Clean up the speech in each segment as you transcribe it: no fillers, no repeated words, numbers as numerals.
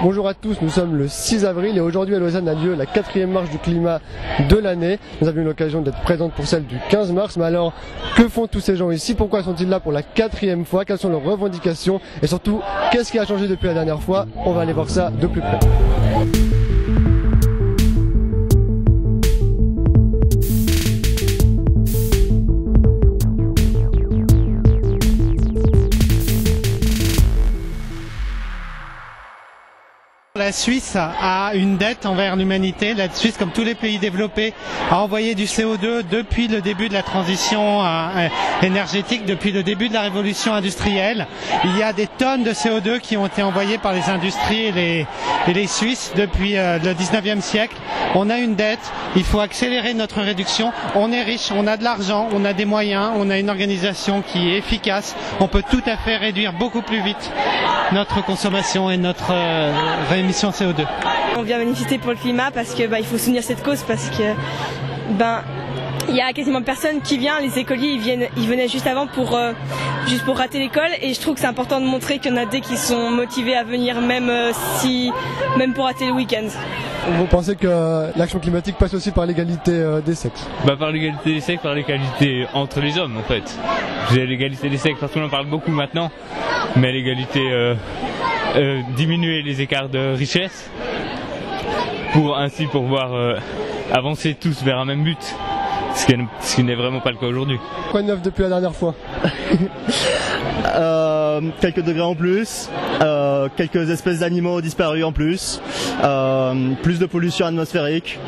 Bonjour à tous, nous sommes le 6 avril et aujourd'hui à Lausanne a lieu la 4e marche du climat de l'année. Nous avons eu l'occasion d'être présents pour celle du 15 mars, mais alors que font tous ces gens ici? Pourquoi sont-ils là pour la 4e fois? Quelles sont leurs revendications? Et surtout, qu'est-ce qui a changé depuis la dernière fois? On va aller voir ça de plus près. La Suisse a une dette envers l'humanité. La Suisse, comme tous les pays développés, a envoyé du CO2 depuis le début de la transition énergétique, depuis le début de la révolution industrielle. Il y a des tonnes de CO2 qui ont été envoyées par les industries et les Suisses depuis le 19e siècle. On a une dette, il faut accélérer notre réduction. On est riche, on a de l'argent, on a des moyens, on a une organisation qui est efficace. On peut tout à fait réduire beaucoup plus vite notre consommation et notre émissions de CO2. On vient manifester pour le climat parce que il faut soutenir cette cause parce que il y a quasiment personne qui vient. Les écoliers ils venaient juste avant pour rater l'école et je trouve que c'est important de montrer qu'il y en a des qui sont motivés à venir même pour rater le week-end. Vous pensez que l'action climatique passe aussi par l'égalité des sexes? Par l'égalité des sexes, par l'égalité entre les hommes en fait. L'égalité des sexes, parce qu'on en parle beaucoup maintenant, mais l'égalité diminuer les écarts de richesse pour ainsi pouvoir avancer tous vers un même but, ce qui n'est vraiment pas le cas aujourd'hui. Quoi de neuf depuis la dernière fois? Quelques degrés en plus, quelques espèces d'animaux disparus en plus, plus de pollution atmosphérique,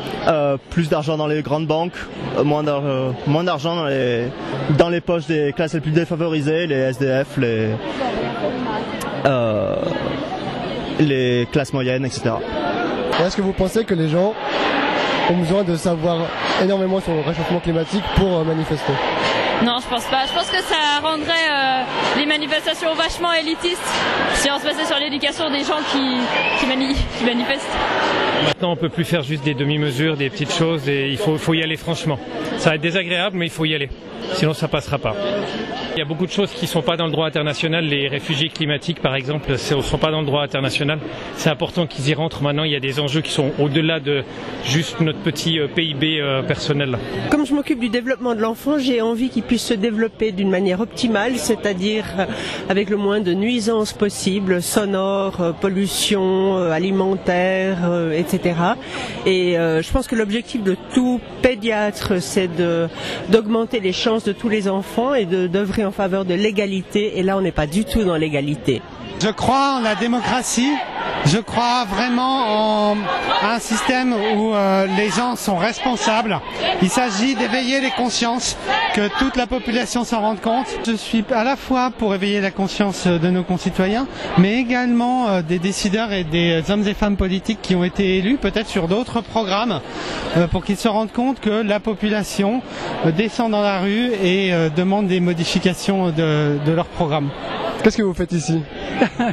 plus d'argent dans les grandes banques, moins d'argent dans les poches des classes les plus défavorisées, les SDF, les classes moyennes, etc. Est-ce que vous pensez que les gens ont besoin de savoir énormément sur le réchauffement climatique pour manifester? Non, je pense pas. Je pense que ça rendrait les manifestations vachement élitistes si on se basait sur l'éducation des gens qui manifestent. Maintenant, on peut plus faire juste des demi-mesures, des petites choses, et il faut y aller franchement. Ça va être désagréable, mais il faut y aller. Sinon, ça passera pas. Il y a beaucoup de choses qui ne sont pas dans le droit international. Les réfugiés climatiques, par exemple, ne sont pas dans le droit international. C'est important qu'ils y rentrent. Maintenant, il y a des enjeux qui sont au-delà de juste notre petit PIB personnel. Comme je m'occupe du développement de l'enfant, j'ai envie qu'il puisse se développer d'une manière optimale, c'est-à-dire avec le moins de nuisances possibles, sonores, pollution, alimentaire, etc. Et je pense que l'objectif de tout pédiatre, c'est d'augmenter les chances de tous les enfants et d'œuvrer en faveur de l'égalité, et là on n'est pas du tout dans l'égalité. Je crois en la démocratie, je crois vraiment en un système où les gens sont responsables. Il s'agit d'éveiller les consciences, que toute la population s'en rende compte. Je suis à la fois pour éveiller la conscience de nos concitoyens, mais également des décideurs et des hommes et femmes politiques qui ont été élus, peut-être sur d'autres programmes, pour qu'ils se rendent compte que la population descend dans la rue et demande des modifications de leur programme. Qu'est-ce que vous faites ici?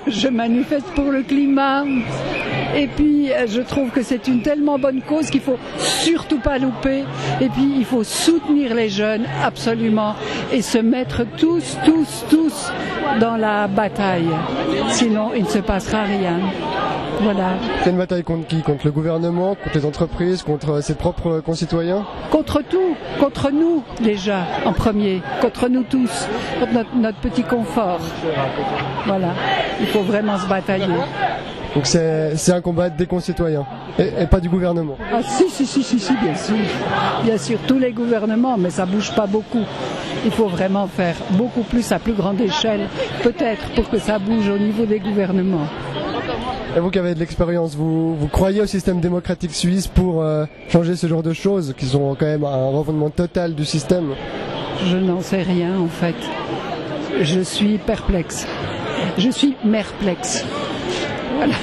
Je manifeste pour le climat et puis je trouve que c'est une tellement bonne cause qu'il faut surtout pas louper, et puis il faut soutenir les jeunes absolument et se mettre tous dans la bataille, sinon il ne se passera rien. Voilà. C'est une bataille contre qui? Contre le gouvernement, contre les entreprises, contre ses propres concitoyens? Contre tout, contre nous déjà en premier, contre nous tous, contre notre petit confort. Voilà, il faut vraiment se batailler. Donc c'est un combat des concitoyens et pas du gouvernement? Ah si, bien sûr. Bien sûr, tous les gouvernements, mais ça bouge pas beaucoup. Il faut vraiment faire beaucoup plus à plus grande échelle, peut-être, pour que ça bouge au niveau des gouvernements. Et vous qui avez de l'expérience, vous croyez au système démocratique suisse pour changer ce genre de choses, qui sont quand même un refondement total du système? Je n'en sais rien en fait. Je suis perplexe. Je suis merplexe. Voilà.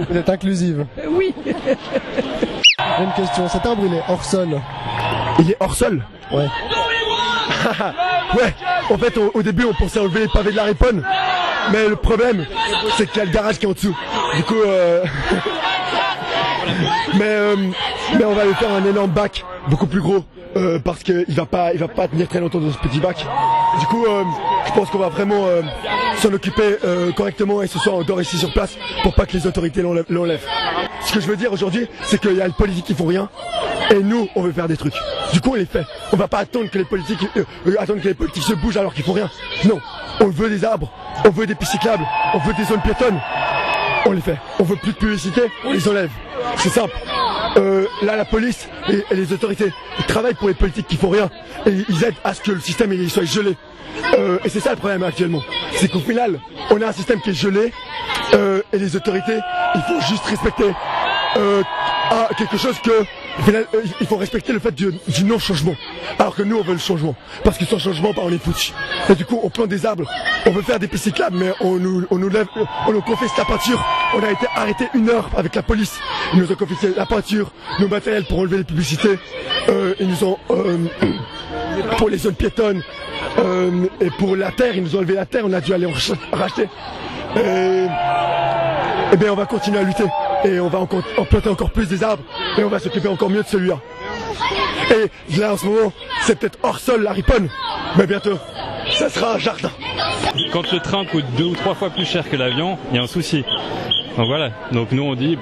Vous êtes inclusive? Oui. J'ai une question, cet arbre il est hors sol? Il est hors sol? Ouais. Ouais, en fait au début on pensait enlever les pavés de la Riponne, mais le problème c'est qu'il y a le garage qui est en dessous. Du coup mais on va aller faire un énorme bac beaucoup plus gros, parce qu'il va pas tenir très longtemps dans ce petit bac. Du coup je pense qu'on va vraiment s'en occuper correctement et ce soir on dort ici sur place pour pas que les autorités l'enlèvent. Ce que je veux dire aujourd'hui, c'est qu'il y a les politiques qui font rien et nous on veut faire des trucs. Du coup on les fait. On va pas attendre que les politiques se bougent alors qu'ils font rien. Non, on veut des arbres, on veut des pistes cyclables, on veut des zones piétonnes. On les fait. On veut plus de publicité, on les enlève. C'est simple. Là, la police et les autorités, ils travaillent pour les politiques qui font rien et ils aident à ce que le système il soit gelé. Et c'est ça le problème actuellement. C'est qu'au final, on a un système qui est gelé et les autorités, il faut juste respecter quelque chose que, au final, il faut respecter le fait du non-changement. Alors que nous, on veut le changement. Parce que sans changement, on est foutu. Et du coup, on plante des arbres, on veut faire des pistes cyclables, mais on nous confisque la peinture. On a été arrêté 1 heure avec la police. Ils nous ont confisqué la peinture, nos matériels pour enlever les publicités. Ils nous ont, pour les zones piétonnes, et pour la terre, ils nous ont enlevé la terre, on a dû aller en racheter. Et bien on va continuer à lutter et on va en planter encore plus des arbres et on va s'occuper encore mieux de celui-là. Et là en ce moment, c'est peut-être hors sol la riponne, mais bientôt, ça sera un jardin. Quand le train coûte 2 ou 3 fois plus cher que l'avion, il y a un souci. Donc voilà, donc nous on dit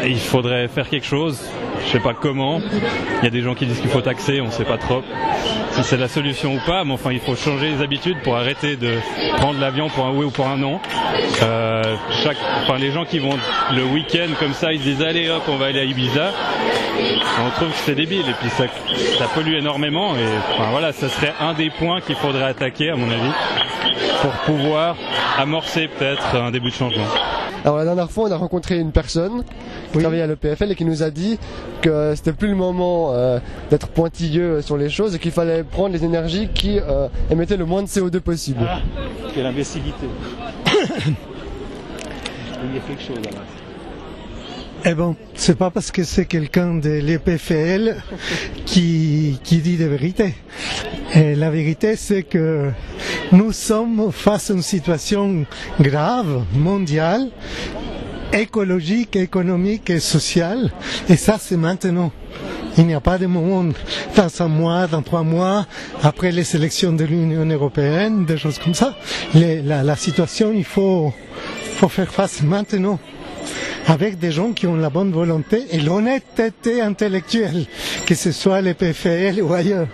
il faudrait faire quelque chose, je sais pas comment. Il y a des gens qui disent qu'il faut taxer, on sait pas trop si c'est la solution ou pas, mais enfin il faut changer les habitudes pour arrêter de prendre l'avion pour un oui ou pour un non. Les gens qui vont le week-end comme ça, ils se disent allez hop on va aller à Ibiza. On trouve que c'est débile et puis ça pollue énormément et ça serait un des points qu'il faudrait attaquer à mon avis pour pouvoir amorcer peut-être un début de changement. Alors la dernière fois on a rencontré une personne qui travaillait à l'EPFL et qui nous a dit que c'était plus le moment d'être pointilleux sur les choses et qu'il fallait prendre les énergies qui émettaient le moins de CO2 possible. Ah, quelle imbécilité. Il y a quelque chose là. Eh bon, c'est pas parce que c'est quelqu'un de l'EPFL qui dit la vérité. Et la vérité, c'est que nous sommes face à une situation grave, mondiale, écologique, économique et sociale. Et ça, c'est maintenant. Il n'y a pas de moment dans 1 mois, dans 3 mois, après les élections de l'Union européenne, des choses comme ça. La situation, il faut faire face maintenant. Avec des gens qui ont la bonne volonté et l'honnêteté intellectuelle, que ce soit les PFL ou ailleurs.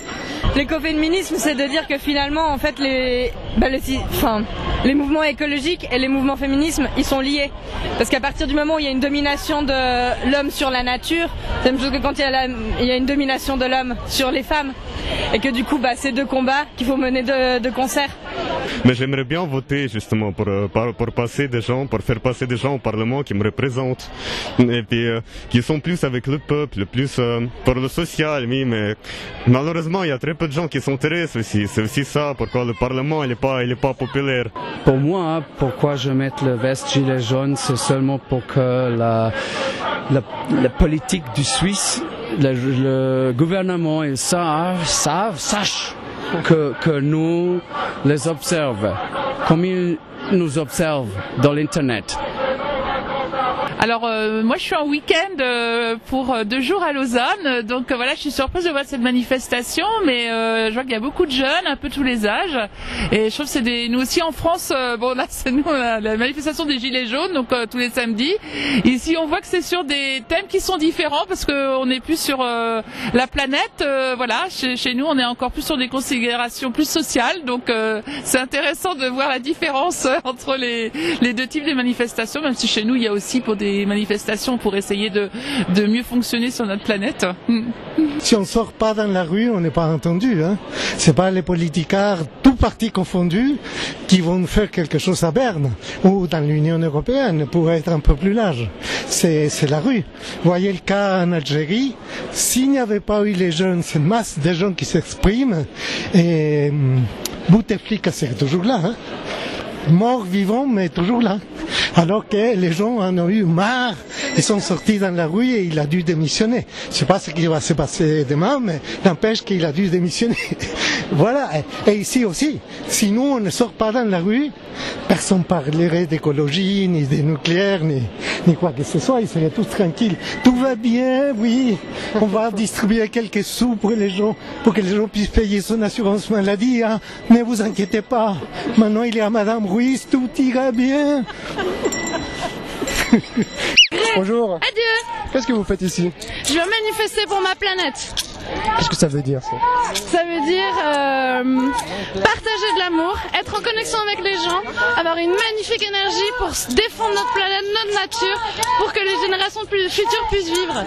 L'écoféminisme, c'est de dire que finalement, en fait, les mouvements écologiques et les mouvements féminismes, ils sont liés. Parce qu'à partir du moment où il y a une domination de l'homme sur la nature, c'est la même chose que quand il y a une domination de l'homme sur les femmes. Et que du coup, c'est 2 combats qu'il faut mener de concert. Mais j'aimerais bien voter justement pour passer des gens, pour faire passer des gens au Parlement qui me représentent et puis qui sont plus avec le peuple, plus pour le social, oui, mais malheureusement il y a très peu de gens qui s'intéressent aussi. C'est aussi ça pourquoi le Parlement il est pas populaire. Pour moi, pourquoi je mets le veste gilet jaune, c'est seulement pour que la politique du Suisse, le gouvernement sache que nous les observons, comme ils nous observent dans l'Internet. Alors moi je suis en week-end pour 2 jours à Lausanne, donc voilà, je suis surprise de voir cette manifestation, mais je vois qu'il y a beaucoup de jeunes, un peu tous les âges, et je trouve que c'est nous aussi en France, là c'est nous la manifestation des gilets jaunes, donc tous les samedis. Ici on voit que c'est sur des thèmes qui sont différents parce qu'on est plus sur la planète, chez nous on est encore plus sur des considérations plus sociales, donc c'est intéressant de voir la différence entre les 2 types de manifestations, même si chez nous il y a aussi pour des manifestations pour essayer de mieux fonctionner sur notre planète. Si on ne sort pas dans la rue, on n'est pas entendu. Ce n'est pas les politicards, tous partis confondus, qui vont faire quelque chose à Berne ou dans l'Union européenne pour être un peu plus large. C'est la rue. Vous voyez le cas en Algérie. S'il n'y avait pas eu les jeunes, cette masse de gens qui s'expriment, et Bouteflika c'est toujours là. Mort, vivant, mais toujours là. Alors que les gens en ont eu marre, ils sont sortis dans la rue et il a dû démissionner. Je ne sais pas ce qui va se passer demain, mais n'empêche qu'il a dû démissionner. Voilà, et ici aussi, si nous on ne sort pas dans la rue, personne ne parlerait d'écologie, ni de nucléaire, ni quoi que ce soit, ils seraient tous tranquilles. Tout va bien, oui, on va distribuer quelques sous pour les gens, pour que les gens puissent payer son assurance maladie, hein. Ne vous inquiétez pas, maintenant il est à Madame Ruiz, tout ira bien. Bonjour. Adieu. Qu'est-ce que vous faites ici? Je veux manifester pour ma planète. Qu'est-ce que ça veut dire ça? Ça veut dire partager de l'amour, être en connexion avec les gens, avoir une magnifique énergie pour défendre notre planète, notre nature, pour que les générations futures puissent vivre.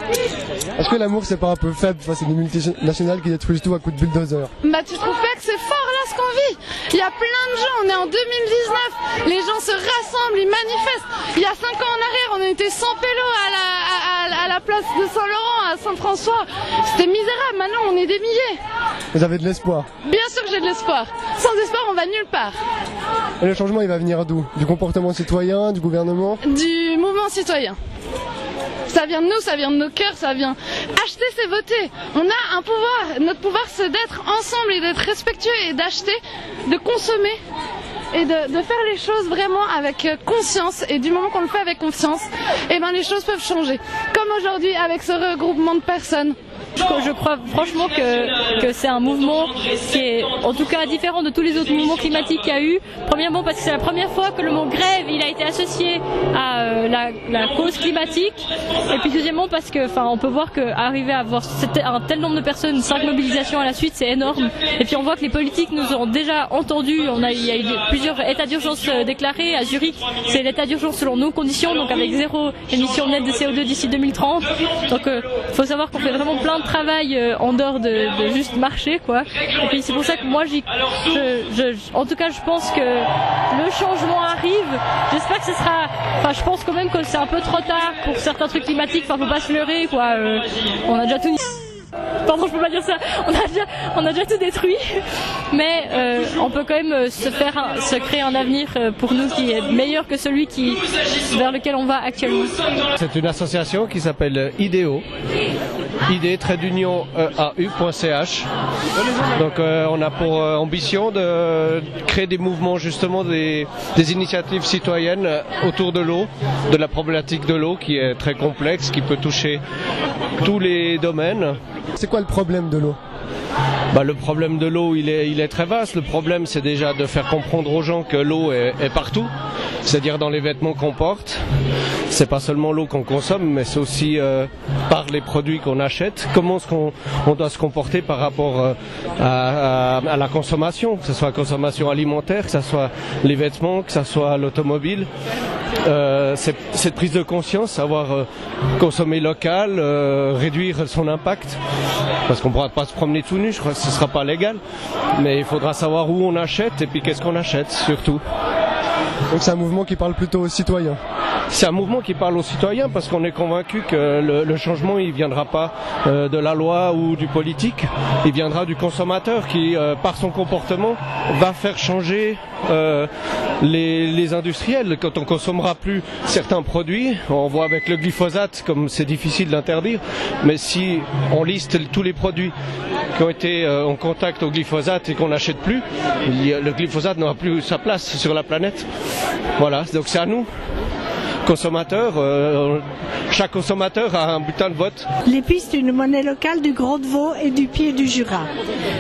Est-ce que l'amour c'est pas un peu faible face à des multinationales qui détruisent tout à coups de bulldozer? Bah tu trouves pas que c'est fort là ce qu'on vit? Il y a plein de gens, on est en 2019, les gens se rassemblent, ils manifestent. Il y a 5 ans en arrière, on était sans pélo à la place de Saint-Laurent, à Saint-François. C'était misérable, maintenant on est des milliers. Vous avez de l'espoir? Bien sûr que j'ai de l'espoir. Sans espoir, on va nulle part. Et le changement, il va venir d'où? Du comportement citoyen, du gouvernement? Du mouvement citoyen. Ça vient de nous, ça vient de nos cœurs, ça vient. Acheter, c'est voter. On a un pouvoir. Notre pouvoir, c'est d'être ensemble et d'être respectueux et d'acheter, de consommer et de faire les choses vraiment avec conscience. Et du moment qu'on le fait avec confiance, eh ben les choses peuvent changer. Comme aujourd'hui avec ce regroupement de personnes. Je crois franchement que c'est un mouvement qui est en tout cas différent de tous les autres mouvements climatiques qu'il y a eu. Premièrement parce que c'est la première fois que le mot grève il a été associé à la cause climatique. Et puis deuxièmement parce que on peut voir qu'arriver à avoir un tel nombre de personnes, 5 mobilisations à la suite, c'est énorme. Et puis on voit que les politiques nous ont déjà entendus. Il y a eu plusieurs états d'urgence déclarés. À Zurich, c'est l'état d'urgence selon nos conditions, donc avec 0 émission nette de CO2 d'ici 2030. Donc il faut savoir qu'on fait vraiment plein de travail en dehors de juste marcher quoi. Et puis c'est pour ça que moi en tout cas je pense que le changement arrive. J'espère que ce sera, je pense quand même que c'est un peu trop tard pour certains trucs climatiques, faut pas se leurrer quoi. On a déjà tout Pardon, je peux pas dire ça. On a déjà tout détruit, mais on peut quand même se créer un avenir pour nous qui est meilleur que celui vers lequel on va actuellement. C'est une association qui s'appelle IDEO, id-union.ch. Donc on a pour ambition de créer des mouvements justement des initiatives citoyennes autour de l'eau, de la problématique de l'eau qui est très complexe, qui peut toucher tous les domaines. C'est quoi le problème de l'eau? Le problème de l'eau, il est très vaste. Le problème, c'est déjà de faire comprendre aux gens que l'eau est partout, c'est-à-dire dans les vêtements qu'on porte. C'est pas seulement l'eau qu'on consomme, mais c'est aussi par les produits qu'on achète. Comment est-ce qu'on doit se comporter par rapport à la consommation, que ce soit la consommation alimentaire, que ce soit les vêtements, que ce soit l'automobile. Cette prise de conscience, savoir consommer local, réduire son impact, parce qu'on ne pourra pas se promener tout nu, je crois que ce ne sera pas légal, mais il faudra savoir où on achète et puis qu'est-ce qu'on achète surtout. Donc c'est un mouvement qui parle plutôt aux citoyens? C'est un mouvement qui parle aux citoyens parce qu'on est convaincu que le changement il viendra pas de la loi ou du politique, il viendra du consommateur qui par son comportement va faire changer les industriels. Quand on consommera plus certains produits, on voit avec le glyphosate comme c'est difficile d'interdire, mais si on liste tous les produits qui ont été en contact au glyphosate et qu'on n'achète plus, le glyphosate n'aura plus sa place sur la planète. Voilà, donc c'est à nous. Consommateurs, chaque consommateur a un bulletin de vote. L'épice est une monnaie locale du Gros de Vaud et du Pied du Jura.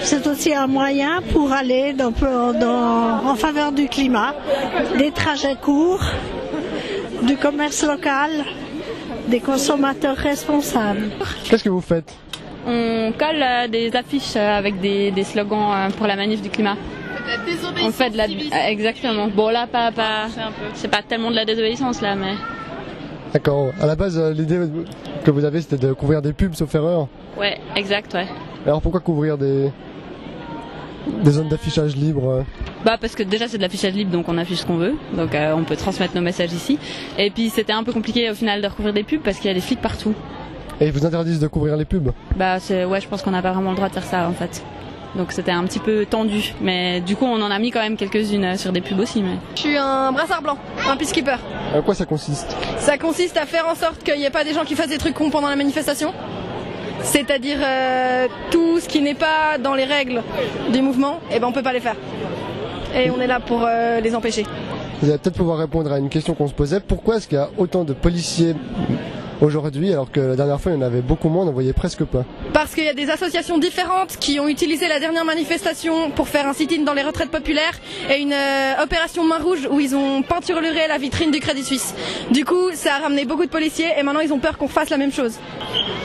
C'est aussi un moyen pour aller en faveur du climat, des trajets courts, du commerce local, des consommateurs responsables. Qu'est-ce que vous faites? On colle des affiches avec des slogans pour la manif du climat. On fait de la exactement. Bon là c'est pas tellement de la désobéissance là mais. D'accord. À la base l'idée que vous avez c'était de couvrir des pubs sauf erreur. Ouais, exact ouais. Alors pourquoi couvrir des zones d'affichage libre? Parce que déjà c'est de l'affichage libre donc on affiche ce qu'on veut, donc on peut transmettre nos messages ici. Et puis c'était un peu compliqué au final de recouvrir des pubs parce qu'il y a des flics partout. Et ils vous interdisent de couvrir les pubs? Ouais, je pense qu'on n'a pas vraiment le droit de faire ça en fait. Donc c'était un petit peu tendu. Mais du coup, on en a mis quand même quelques-unes sur des pubs aussi. Mais... Je suis un brassard blanc, un peacekeeper. À quoi ça consiste? Ça consiste à faire en sorte qu'il n'y ait pas des gens qui fassent des trucs cons pendant la manifestation. C'est-à-dire tout ce qui n'est pas dans les règles du mouvement, eh ben on peut pas les faire. Et on est là pour les empêcher. Vous allez peut-être pouvoir répondre à une question qu'on se posait. Pourquoi est-ce qu'il y a autant de policiers aujourd'hui, alors que la dernière fois il y en avait beaucoup moins, on n'en voyait presque pas? Parce qu'il y a des associations différentes qui ont utilisé la dernière manifestation pour faire un sit-in dans les retraites populaires et une opération main rouge où ils ont peinturluré la vitrine du Crédit Suisse. Du coup, ça a ramené beaucoup de policiers et maintenant ils ont peur qu'on fasse la même chose.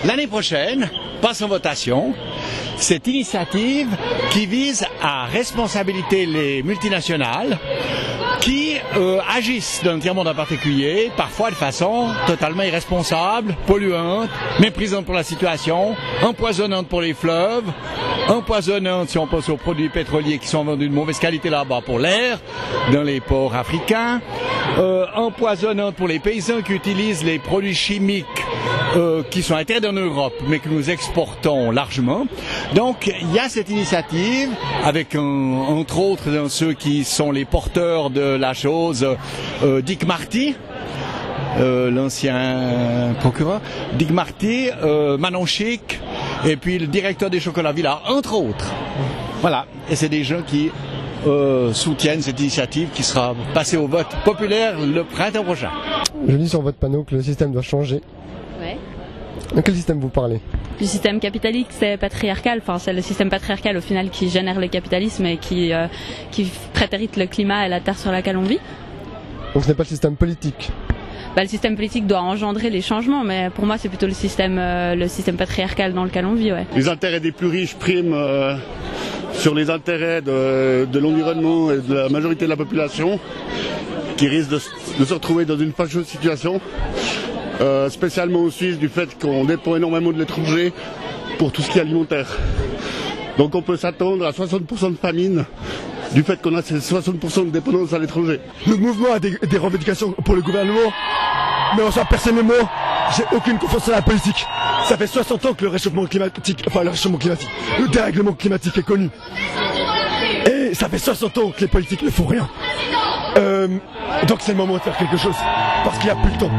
L'année prochaine passe en votation cette initiative qui vise à responsabiliser les multinationales qui agissent dans le tiers-monde en particulier, parfois de façon totalement irresponsable, polluante, méprisante pour la situation, empoisonnante pour les fleuves, empoisonnante si on pense aux produits pétroliers qui sont vendus de mauvaise qualité là-bas pour l'air, dans les ports africains, empoisonnante pour les paysans qui utilisent les produits chimiques qui sont interdits en Europe, mais que nous exportons largement. Donc, il y a cette initiative, avec entre autres dans ceux qui sont les porteurs de la chose, Dick Marty, l'ancien procureur, Dick Marty, Manon Chic, et puis le directeur des Chocolats Villard, entre autres. Voilà, et c'est des gens qui soutiennent cette initiative qui sera passée au vote populaire le printemps prochain. Je lis sur votre panneau que le système doit changer. Ouais. De quel système vous parlez? Du système capitaliste, c'est patriarcal. Enfin, c'est le système patriarcal au final qui génère le capitalisme et qui prétérite le climat et la terre sur laquelle on vit. Donc ce n'est pas le système politique? Le système politique doit engendrer les changements, mais pour moi c'est plutôt le système patriarcal dans lequel on vit. Ouais. Les intérêts des plus riches priment sur les intérêts de l'environnement et de la majorité de la population, qui risque de se retrouver dans une fâcheuse situation. Spécialement en Suisse, du fait qu'on dépend énormément de l'étranger pour tout ce qui est alimentaire. Donc on peut s'attendre à 60% de famine du fait qu'on a ces 60% de dépendance à l'étranger. Le mouvement a des revendications pour le gouvernement, mais en soi, personnellement, j'ai aucune confiance en la politique. Ça fait 60 ans que le réchauffement climatique, le dérèglement climatique est connu. Et ça fait 60 ans que les politiques ne font rien. Donc c'est le moment de faire quelque chose, parce qu'il n'y a plus le temps.